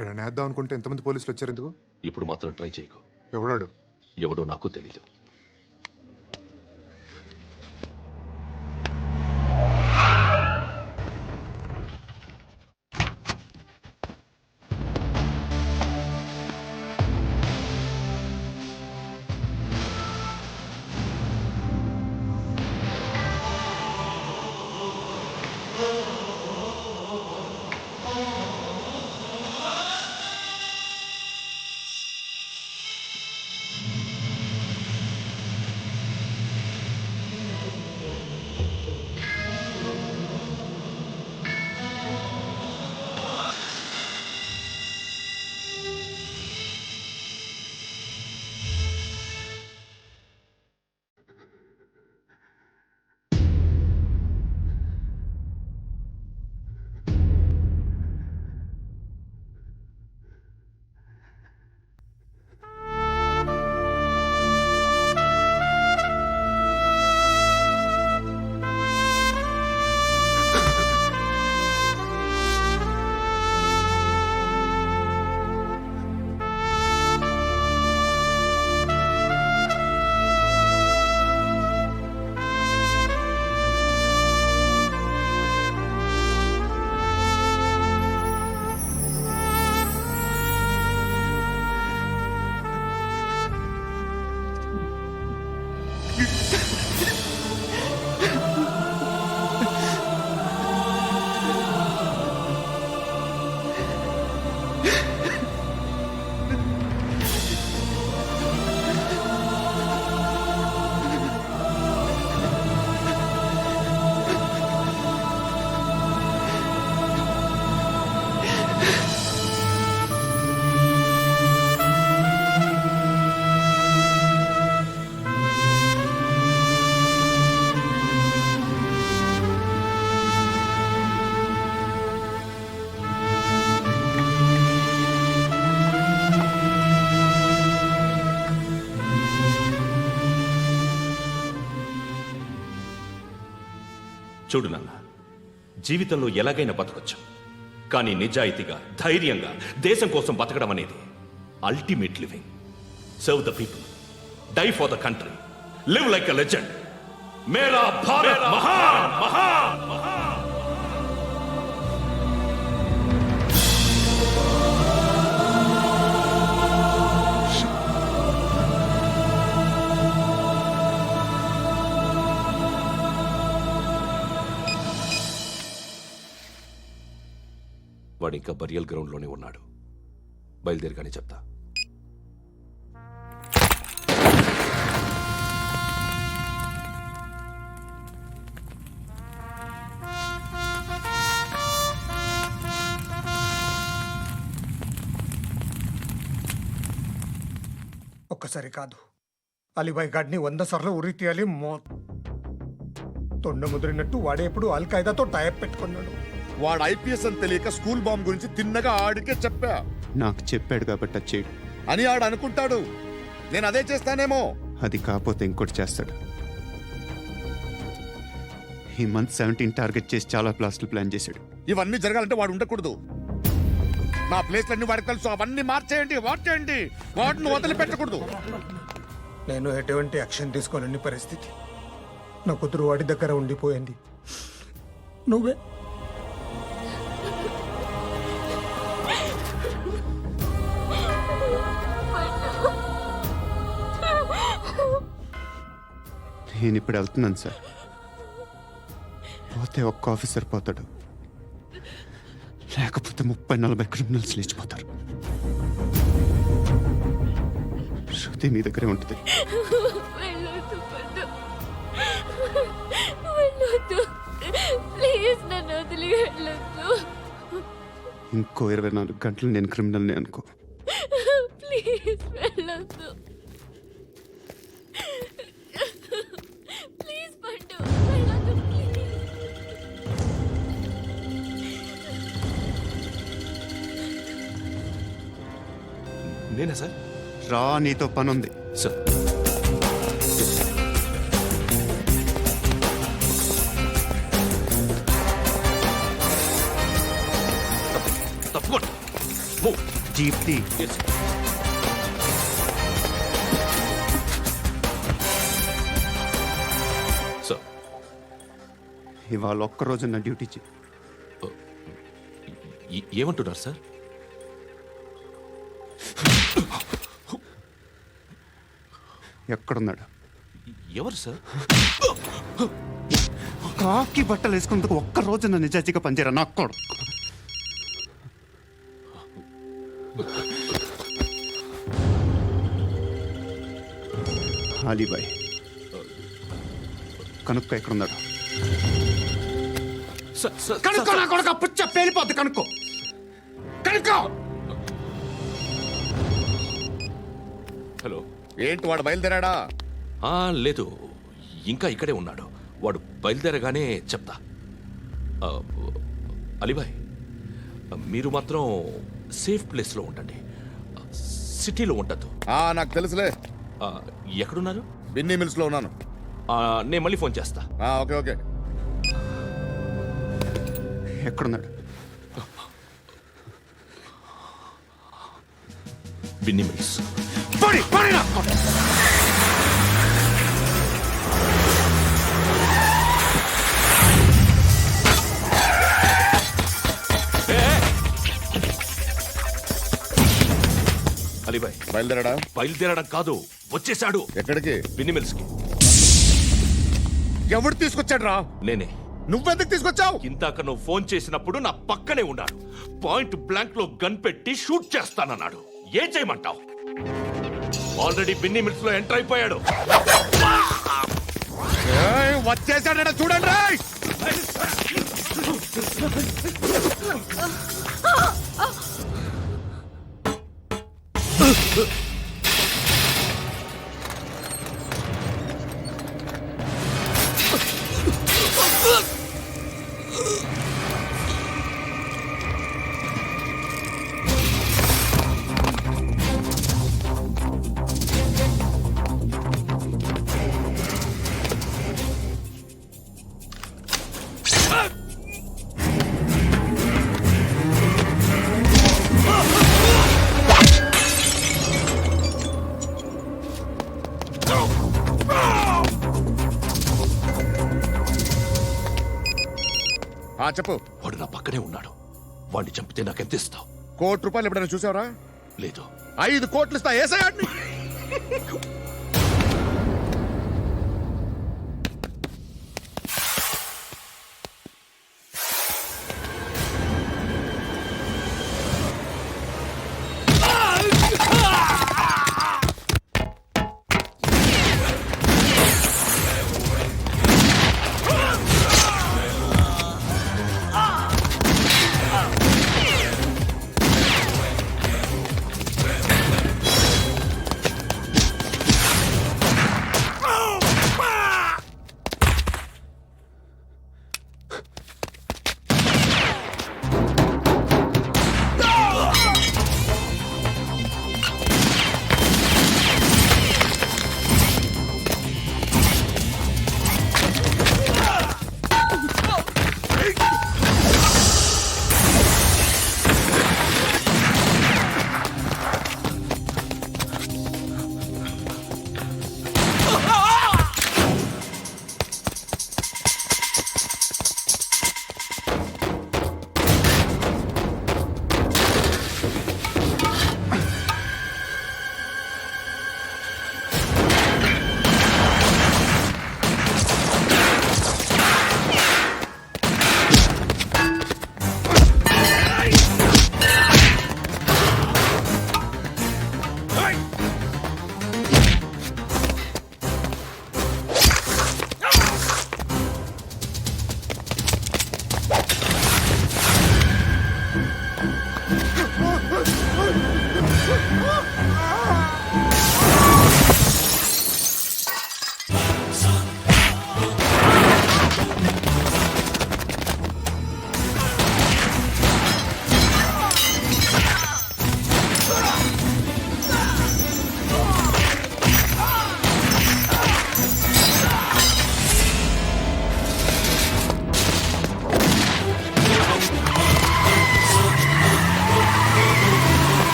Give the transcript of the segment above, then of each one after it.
ఇక్కడ నేద్దాం అనుకుంటే ఎంతమంది పోలీసులు వచ్చారు ఎందుకు? ఇప్పుడు మాత్రం ట్రై చేయకు. ఎవడాడు? ఎవడో నాకు తెలీదు. చూడు నాన్న, జీవితంలో ఎలాగైనా బతకొచ్చు, కానీ నిజాయితీగా ధైర్యంగా దేశం కోసం బతకడం అనేది ultimate living. Serve the people, die for the country, live like a legend. మేరా భారత్ మహాన్ మహాన్ మహాన్. వాడు ఇంకా బరియల్ గ్రౌండ్లోనే ఉన్నాడు. బయలుదేరగానే చెప్తా. ఒక్కసారి కాదు, అలీబాయ్ గాడిని 100 సార్లు ఉరి తీయాలి. తొండ ముదిరినట్టు వాడే ఎప్పుడు అల్ ఖైదాతో టైప్ పెట్టుకున్నాడు. వాడు ఐపీఎస్ అని తెలియక స్కూల్ బాంబ్ గురించి తిన్నగా ఆడికే చెప్పా. నాకు చెప్పాడు కాబట్టి అది చేయడు అని ఆడు అనుకుంటాడు. నేను అదే చేస్తానేమో. అది కాకపోతే ఇంకోటి చేస్తాడు. ఈ మంత్ 17 టార్గెట్ చేసి చాలా ప్లాస్ట్లు ప్లాన్ చేశాడు. ఇవన్నీ జరగాలంటే వాడు ఉండకూడదు. నా ప్లేస్లన్నీ వాడికి తెలుసు. అవన్నీ మార్చేయండి, వాచేయండి. వాటిని వదిలిపెట్టకూడదు. నేను ఎటువంటి యాక్షన్ తీసుకోలేని పరిస్థితి. నా కూతురు వాడి దగ్గర ఉండిపోయింది. నువ్వే నేను ఇప్పుడు వెళ్తున్నాను సార్. పోతే ఒక్క ఆఫీసర్ పోతాడు, లేకపోతే 30-40 క్రిమినల్స్ లేచిపోతారు. శృతి మీ దగ్గరే ఉంటుంది. ఇంకో 24 గంటలు నేను క్రిమినల్ని అనుకో. ప్లీజ్ వెళ్ళొద్దు. ప్లీజ్ పండు వెళ్ళొద్దు. నేనా సార్? రా, నీతో పని ఉంది సార్. తప్పకుండా. జీప్తి. Yes. సార్ ఇవాళ ఒక్కరోజు నా డ్యూటీ చేయి. ఏమంటున్నారు సార్? ఎక్కడున్నాడు? ఎవరు సార్? కాకి బట్టలు వేసుకున్నందుకు ఒక్కరోజు నా నిజాయితీగా పనిచేయరా నా కొడుకు. అలీబాయ్ కనుక్కో ఎక్కడున్నాడు. కనుక్కో నా కొడుకు. పుచ్చ పేలిపోద్ది. కనుక్కో కనుక్కో. హలో. ఏంటి వాడు బయలుదేరాడా? లేదు, ఇంకా ఇక్కడే ఉన్నాడు. వాడు బయలుదేరగానే చెప్తా. అలీబాయ్, మీరు మాత్రం సేఫ్ ప్లేస్లో ఉండండి, సిటీలో ఉండద్దు. నాకు తెలుసులే. ఎక్కడున్నారు? బిన్నీ మిల్స్ లో ఉన్నాను. నేను మళ్ళీ ఫోన్ చేస్తా. Okay okay. ఎక్కడున్నాడు? బిన్నీ మిల్స్. అలీబాయ్ బయలుదేరాడా? బయలుదేరడం కాదు, వచ్చేశాడు. ఎక్కడికి? బిన్నీ మిల్స్ కి. ఎవడు తీసుకొచ్చాడు రా? నేనే. నువ్వెందుకు తీసుకొచ్చావు? ఇందాక నువ్వు ఫోన్ చేసినప్పుడు నా పక్కనే ఉన్నాడు. పాయింట్ బ్లాంక్ లో గన్ పెట్టి షూట్ చేస్తానన్నాడు. ఏం చేయమంటావు? ఆల్రెడీ బిన్నీ మిల్స్ లో ఎంటర్ అయిపోయాడు. వచ్చేసాడ చూడండి రా. చెప్పు. వాడు నా పక్కనే ఉన్నాడు. వాడిని చంపితే నాకెంత ఇస్తావు? ₹1,00,00,000 ఎప్పుడైనా చూసావరా? లేదు. 5 కోట్లు ఇస్తా. ఏసయాడిని.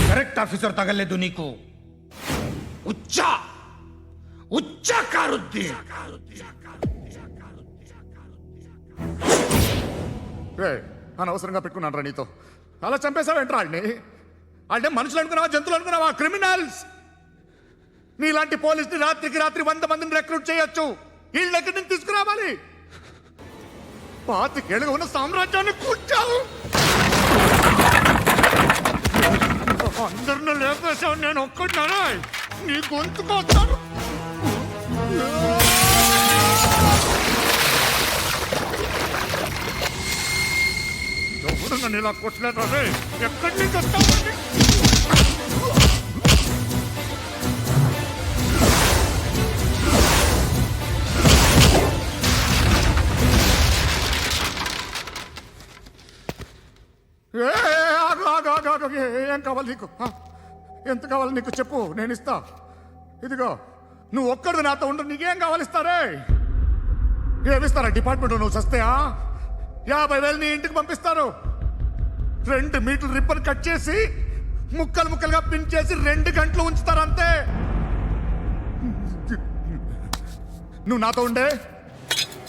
కరెక్ట్ ఆఫీసర్ తగలేదు నీకు. ఉచ్చ కారుద్ది. అనవసరంగా పెట్టుకున్నాను రా నీతో. అలా చంపేశావేంట్రా ఆడిని? అంటే మనుషులు అనుకున్నావా, జంతువులు అనుకున్నావా? క్రిమినల్స్. నీలాంటి పోలీసుని రాత్రికి రాత్రి 100 మందిని రిక్రూట్ చేయొచ్చు. వీళ్ళ దగ్గర నుంచి తీసుకురావాలి. 25 ఏళ్ళుగా ఉన్న సామ్రాజ్యాన్ని కూర్చావు. అందరిని లేపేశావు, నేను ఒక్కడినారా? నీ గొంతుకొస్తాను. ఎవరు నన్ను ఇలా కొట్టలేదా? ఎక్కడి నుంచి వస్తావు? ఏం కావాలి నీకు? ఎంత కావాలి నీకు చెప్పు, నేను ఇస్తా. ఇదిగో, నువ్వు ఒక్కడు నాతో ఉండు. నీకేం కావాలి ఇస్తారే? ఏమిస్తారా డిపార్ట్మెంట్? నువ్వు సస్తేయా? 50,000 నీ ఇంటికి పంపిస్తారు. 2 మీటర్లు రిబ్బన్ కట్ చేసి ముక్కలు ముక్కలుగా పిన్ చేసి 2 గంటలు ఉంచుతారు అంతే. నువ్వు నాతో ఉండే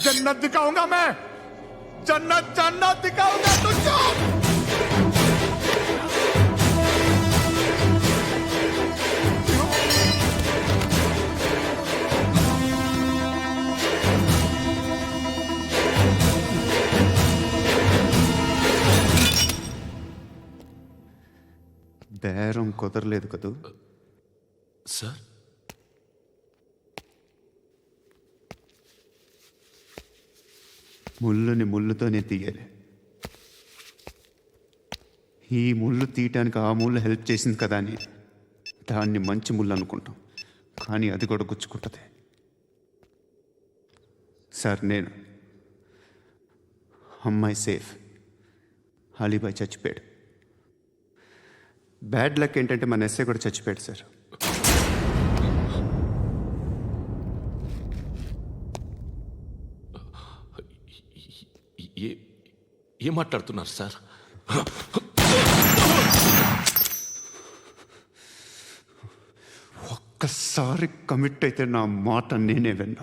జన్నత్ దిఖాऊंगा मैं. జన్నత్ దిఖాऊंगा तुझको. బేరం కుదరలేదు కదూ. సార్, ముళ్ళుని ముళ్ళుతోనే తీయాలి. ఈ ముళ్ళు తీయటానికి ఆ ముళ్ళు హెల్ప్ చేసింది కదా అని దాన్ని మంచి ముళ్ళు అనుకుంటాం, కానీ అది కూడా గుచ్చుకుంటుంది. సార్, నేను అమ్మాయి సేఫ్, అలీబాయ్ చచ్చిపోయాడు. బ్యాడ్ లక్ ఏంటంటే మన ఎస్ఐ కూడా చచ్చిపోయాడు సార్. ఏం మాట్లాడుతున్నారు సార్? ఒక్కసారి కమిట్ అయితే నా మాట నేనే విన్నా.